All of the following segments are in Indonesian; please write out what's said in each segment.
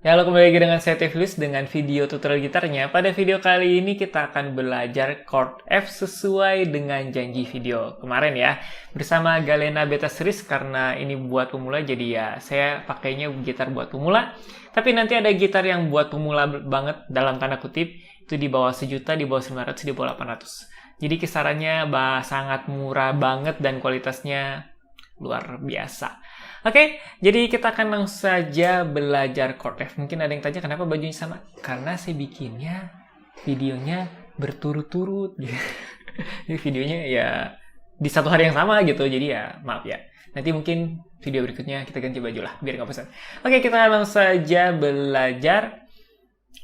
Ya, halo, kembali lagi dengan saya Tevlis dengan video tutorial gitarnya. Pada video kali ini kita akan belajar chord F sesuai dengan janji video kemarin ya. Bersama Galena Beta Series, karena ini buat pemula jadi ya saya pakainya gitar buat pemula. Tapi nanti ada gitar yang buat pemula banget dalam tanda kutip, itu di bawah 1 juta, di bawah 900, di bawah 800. Jadi kisarannya sangat murah banget dan kualitasnya luar biasa. Oke, jadi kita akan langsung saja belajar chord F. Mungkin ada yang tanya kenapa bajunya sama? Karena saya bikinnya videonya berturut-turut. Jadi videonya ya di satu hari yang sama gitu. Jadi ya maaf ya. Nanti mungkin video berikutnya kita ganti baju lah biar nggak bosan. Oke, kita langsung saja belajar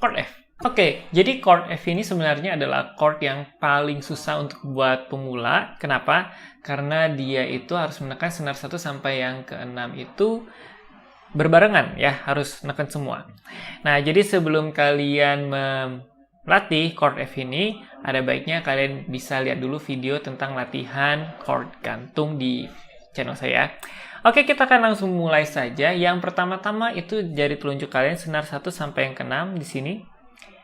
chord F. Oke, jadi chord F ini sebenarnya adalah chord yang paling susah untuk buat pemula. Kenapa? Karena dia itu harus menekan senar 1 sampai yang ke-6 itu berbarengan ya, harus menekan semua. Nah, jadi sebelum kalian melatih chord F ini, ada baiknya kalian bisa lihat dulu video tentang latihan chord gantung di channel saya. Oke, kita akan langsung mulai saja. Yang pertama-tama itu jari telunjuk kalian senar 1 sampai yang ke-6 di sini.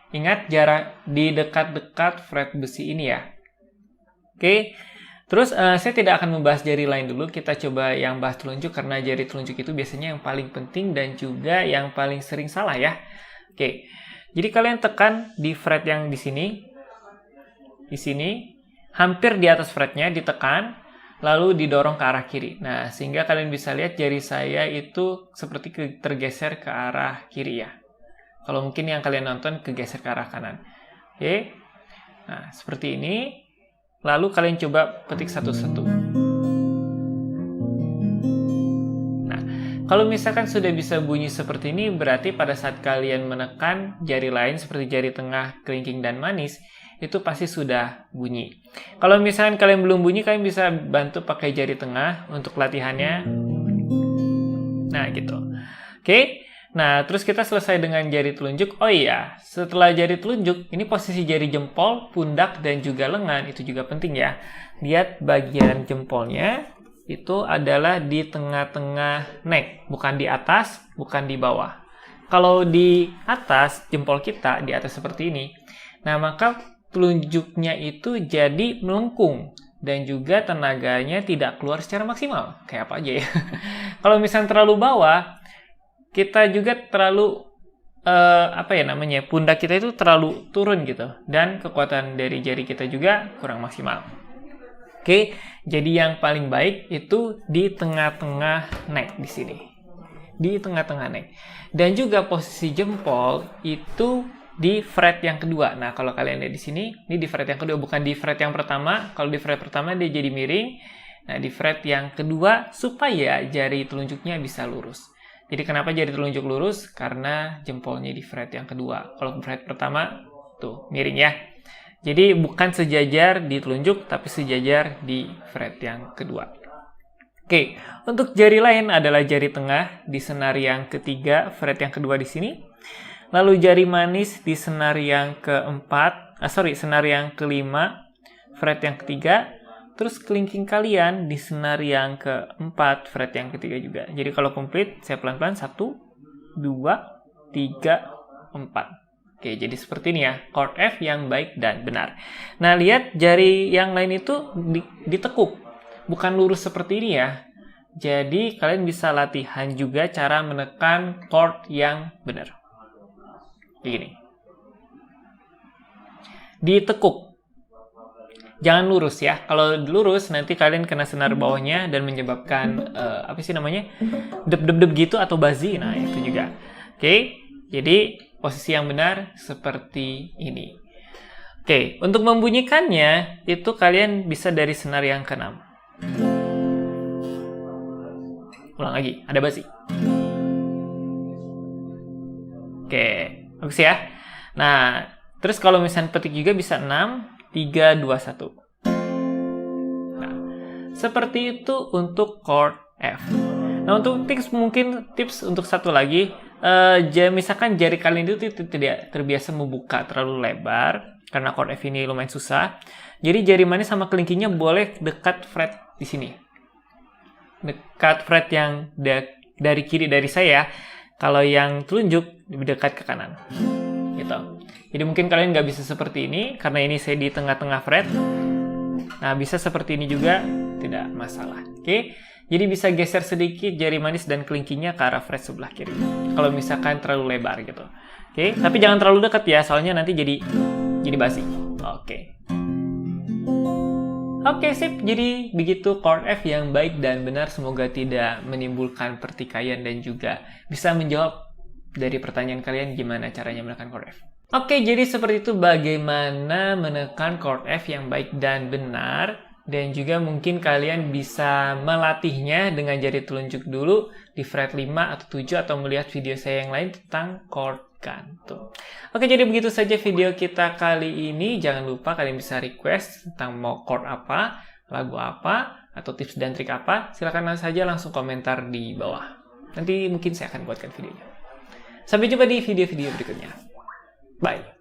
Ingat jarak di dekat-dekat fret besi ini ya. Oke, terus saya tidak akan membahas jari lain dulu. Kita coba yang bahas telunjuk karena jari telunjuk itu biasanya yang paling penting dan juga yang paling sering salah ya. Oke, jadi kalian tekan di fret yang di sini, hampir di atas fretnya ditekan, lalu didorong ke arah kiri. Nah, sehingga kalian bisa lihat jari saya itu seperti tergeser ke arah kiri ya. Kalau mungkin yang kalian nonton kegeser ke arah kanan. Oke. Nah, seperti ini. Lalu kalian coba petik satu-satu. Nah, kalau misalkan sudah bisa bunyi seperti ini, berarti pada saat kalian menekan jari lain seperti jari tengah, kelingking, dan manis, itu pasti sudah bunyi. Kalau misalkan kalian belum bunyi, kalian bisa bantu pakai jari tengah untuk latihannya. Nah, gitu. Oke. Nah, terus kita selesai dengan jari telunjuk. Oh iya, setelah jari telunjuk, ini posisi jari jempol, pundak, dan juga lengan. Itu juga penting ya. Lihat bagian jempolnya, itu adalah di tengah-tengah neck. Bukan di atas, bukan di bawah. Kalau di atas, jempol kita di atas seperti ini. Nah, maka telunjuknya itu jadi melengkung. Dan juga tenaganya tidak keluar secara maksimal. Kayak apa aja ya. Kalau misalnya terlalu bawah, kita juga terlalu pundak kita itu terlalu turun gitu, dan kekuatan dari jari kita juga kurang maksimal. Oke, jadi yang paling baik itu di tengah-tengah neck di sini, di tengah-tengah neck, dan juga posisi jempol itu di fret yang kedua. Nah, kalau kalian lihat di sini, ini di fret yang kedua, bukan di fret yang pertama. Kalau di fret pertama dia jadi miring. Nah, di fret yang kedua supaya jari telunjuknya bisa lurus. Jadi kenapa jari telunjuk lurus? Karena jempolnya di fret yang kedua. Kalau fret pertama, tuh, miring ya. Jadi bukan sejajar di telunjuk, tapi sejajar di fret yang kedua. Oke, untuk jari lain adalah jari tengah di senar yang ketiga, fret yang kedua di sini. Lalu jari manis di senar yang senar yang kelima, fret yang ketiga. Terus kelingking kalian di senar yang keempat, fret yang ketiga juga. Jadi kalau komplit, saya pelan-pelan 1, 2, 3, 4. Oke, jadi seperti ini ya, chord F yang baik dan benar. Nah, lihat jari yang lain itu ditekuk, bukan lurus seperti ini ya. Jadi kalian bisa latihan juga cara menekan chord yang benar. Kayak gini. Ditekuk. Jangan lurus ya. Kalau lurus nanti kalian kena senar bawahnya dan menyebabkan dep-dep gitu atau bazi. Nah, itu juga. Oke. Jadi posisi yang benar seperti ini. Oke, untuk membunyikannya itu kalian bisa dari senar yang ke-6. Ulang lagi, ada bazi. Oke, bagus ya. Nah, terus kalau misalnya petik juga bisa 6, 3, 2, 1. Nah, seperti itu untuk chord F. Nah, untuk tips untuk satu lagi, misalkan jari kalian itu tidak terbiasa membuka terlalu lebar, karena chord F ini lumayan susah. Jadi jari manis sama kelingkingnya boleh dekat fret di sini. Dekat fret yang dari kiri dari saya. Kalau yang telunjuk lebih dekat ke kanan. Gitu. Jadi mungkin kalian nggak bisa seperti ini, karena ini saya di tengah-tengah fret. Nah, bisa seperti ini juga, tidak masalah. Oke, jadi bisa geser sedikit jari manis dan kelingkingnya ke arah fret sebelah kiri. Kalau misalkan terlalu lebar gitu. Oke, tapi jangan terlalu dekat ya, soalnya nanti jadi basi. Oke, sip. Jadi begitu chord F yang baik dan benar. Semoga tidak menimbulkan pertikaian dan juga bisa menjawab dari pertanyaan kalian gimana caranya menekan chord F. Oke, jadi seperti itu bagaimana menekan chord F yang baik dan benar. Dan juga mungkin kalian bisa melatihnya dengan jari telunjuk dulu di fret 5 atau 7 atau melihat video saya yang lain tentang chord gantung. Oke, jadi begitu saja video kita kali ini. Jangan lupa kalian bisa request tentang mau chord apa, lagu apa, atau tips dan trik apa. Silahkan saja langsung komentar di bawah. Nanti mungkin saya akan buatkan videonya. Sampai jumpa di video-video berikutnya. Bye.